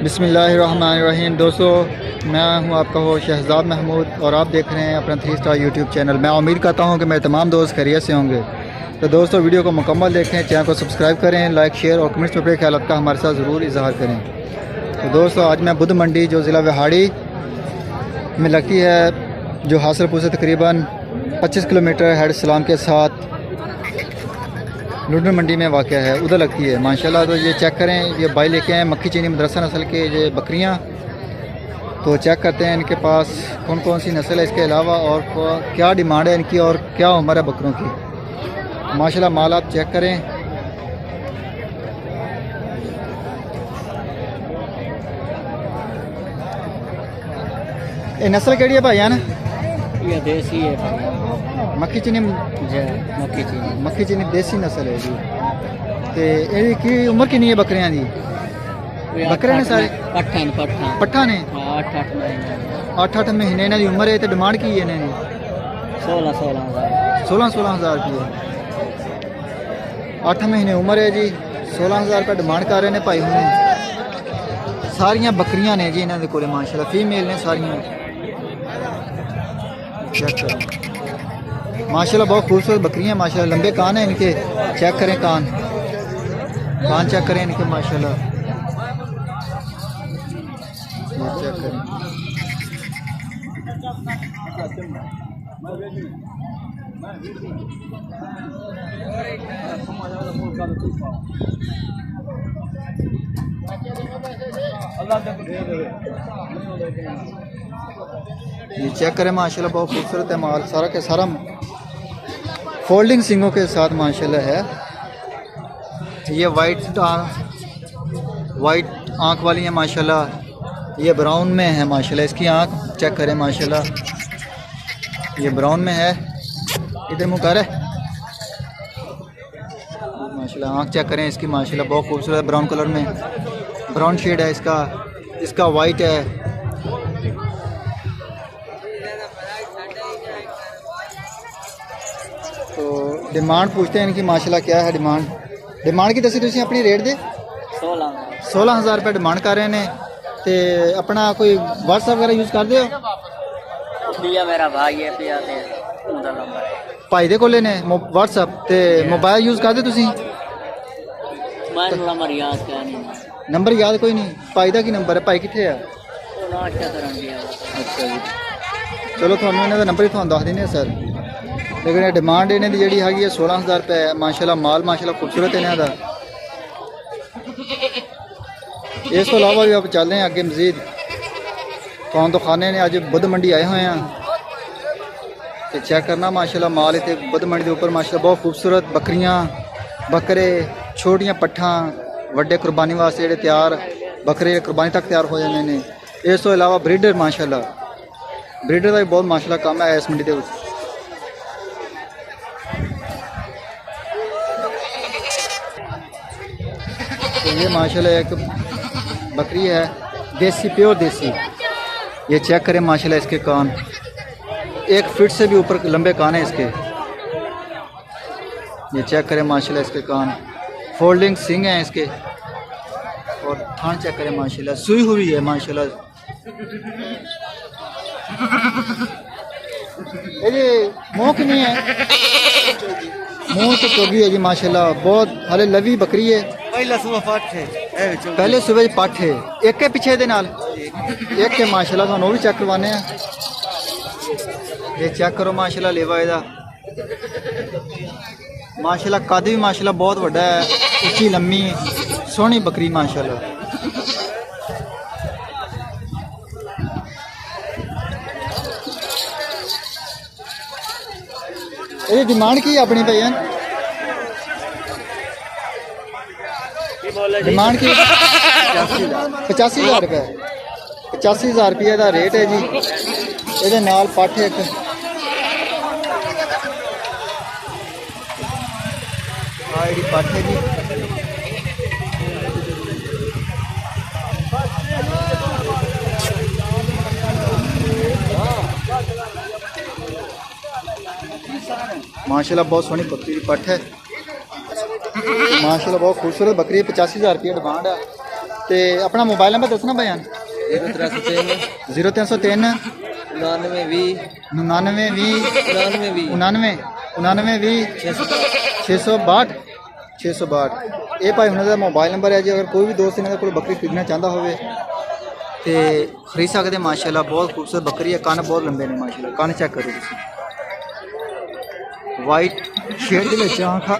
बिस्मिल्लाहिर्रहमानिर्रहीम। दोस्तों, मैं हूं आपका हो शहजाद महमूद और आप देख रहे हैं अपना 3 स्टार यूट्यूब चैनल। मैं उम्मीद करता हूं कि मेरे तमाम दोस्त खैरियत से होंगे। तो दोस्तों, वीडियो को मुकम्मल देखें, चैनल को सब्सक्राइब करें, लाइक शेयर और कमेंट्स में अपने ख्यालात का हमारे साथ ज़रूर इजहार करें। तो दोस्तों, आज मैं बुध मंडी जो ज़िला विहाड़ी में लगती है, जो हासिलपुर से तकरीबन 25 किलोमीटर हेड सलाम के साथ लुडन मंडी में वाक़ है, उधर लगती है माशाल्लाह। तो ये चेक करें, ये भाई लेके आए मक्खी चीनी मदरसा नस्ल के ये बकरियां। तो चेक करते हैं इनके पास कौन कौन सी नस्ल है, इसके अलावा और क्या डिमांड है इनकी और क्या उम्र है बकरों की। माशाल्लाह माल आप चेक करें। ये नस्ल केड़ी है भाईयान? ये देसी है भाई, मक्खी चीनी मक्खी चीनी देसी नस्ल है जी। ते इनकी उम्र कितनी है बकरियां दी? बकरे ने सारे पट्ठा ने 8-8 महीने इन्हां दी उम्र है। तो डिमांड की है इन्हां दी? 16 हज़ार की है। 8 महीने उम्र है जी, 16 हज़ार रुपये डिमांड कर रहे हैं भाई हुण। सारियां बकरियां ने जी इन्हां दे कोल माशाल्लाह, फीमेल ने सारियां। चेक करें माशाल्लाह, बहुत खूबसूरत बकरियां माशाल्लाह। लंबे कान हैं इनके, चेक करें कान चेक करें इनके माशाल्लाह, ये चेक करें। ये चेक करें माशाल्लाह, बहुत खूबसूरत है माल। सारा के सारा फोल्डिंग सिंगों के साथ माशाल्लाह है। ये वाइट आँख वाली है माशाल्लाह। ये ब्राउन में है माशाल्लाह, इसकी आँख चेक करें माशाल्लाह, ये ब्राउन में है। इधर मुँह कर माशाल्लाह, आँख चेक करें इसकी माशाल्लाह, बहुत खूबसूरत है। ब्राउन कलर में, ब्राउन शेड है इसका वाइट है। तो डिमांड पूछते हैं इनकी माशाल्लाह, क्या है डिमांड की दसी तुसी अपनी रेट दे? 16 हज़ार रुपये डिमांड कर रहे हैं। तो अपना कोई व्हाट्सएप वगैरह यूज़ कर दे? मेरा भाई है भाई दे कोले ने व्हाट्सएप ते मोबाइल यूज़ कर दे तुसी? नंबर याद कोई नहीं? भाई का की नंबर है? भाई कितने है? अच्छा जी, चलो थोड़ा इन्हों का नंबर ही थोड़ा दस दें सर। लेकिन डिमांड इन्हें की जी है 16 हज़ार रुपये है माशाल्लाह। माल माशाल्लाह खूबसूरत है इन्हों का। इस तो अलावा भी आप चल रहे हैं अगे मजीद कौन तो खाने ने। अज बुध मंडी आए हुए हैं तो चेक करना माशाल्लाह माल इतने बुध मंडी के ऊपर माशाल्लाह बहुत खूबसूरत बकरियां बकरे छोटियां पट्ठा वड्डे कुर्बानी वास्ते जेडे तैयार बकरे कुर्बानी तक तैयार हो जाते हैं। इस तो अलावा ब्रीडर माशाल्लाह, ब्रीडर का भी बहुत माशाल्लाह काम है इस मंडी के। तो ये माशाल्लाह एक बकरी है देसी, प्योर देसी। ये चेक करें माशाल्लाह, इसके कान 1 फीट से भी ऊपर लंबे कान है इसके। ये चेक करें माशाल्लाह, इसके कान फोल्डिंग सिंग हैं इसके। और थान चेक करें माशाल्लाह, सुई हुई है माशाल्लाह। ये मुँह की नहीं है, मुँह तो चोगी है जी माशाल्लाह, बहुत हाले लवी बकरी है। पहले सुबह पट है एक के पीछे दे नाल एक के माशाल्लाह, थानू भी चेक करवाने हैं। ये चेक करो माशाल्लाह, लेवा इहदा माशाल्लाह, कद भी माशाल्लाह बहुत बड़ा है, उच्ची लम्मी सोहनी बकरी माशाल्लाह। ये डिमांड की अपनी भैया? डिमांड की 85,000 रुपये। 85,000 रुपये का रेट है जी। ये नाल पट एक पट है जी। माशाल्लाह बहुत सोहनी बकरी पट है माशाल्लाह, बहुत खूबसूरत बकरी है। 85,000 रुपये डिमांड है। ਤੇ ਆਪਣਾ ਮੋਬਾਈਲ ਨੰਬਰ ਦੱਸਣਾ ਭੈਣ 0303 0303 99 99 20 99 99 20 662 662 ਇਹ ਭਾਈ ਉਹਨਾਂ ਦਾ ਮੋਬਾਈਲ ਨੰਬਰ ਹੈ ਜੀ। ਅਗਰ ਕੋਈ ਵੀ ਦੋਸਤ ਇਹਨਾਂ ਦੇ ਕੋਲ ਬੱਕਰੀ ਖਰੀਦਣਾ ਚਾਹੁੰਦਾ ਹੋਵੇ ਤੇ ਖਰੀਦ ਸਕਦੇ। ਮਾਸ਼ਾਅੱਲਾ ਬਹੁਤ ਖੂਬਸੂਰਤ ਬੱਕਰੀ ਹੈ। ਕੰਨ ਬਹੁਤ ਲੰਬੇ ਨੇ ਮਾਸ਼ਾਅੱਲਾ। ਕੰਨ ਚੈੱਕ ਕਰੋ ਤੁਸੀਂ। ਵਾਈਟ ਸ਼ੇਡ ਦੇ ਵਿੱਚ ਆਂਖਾਂ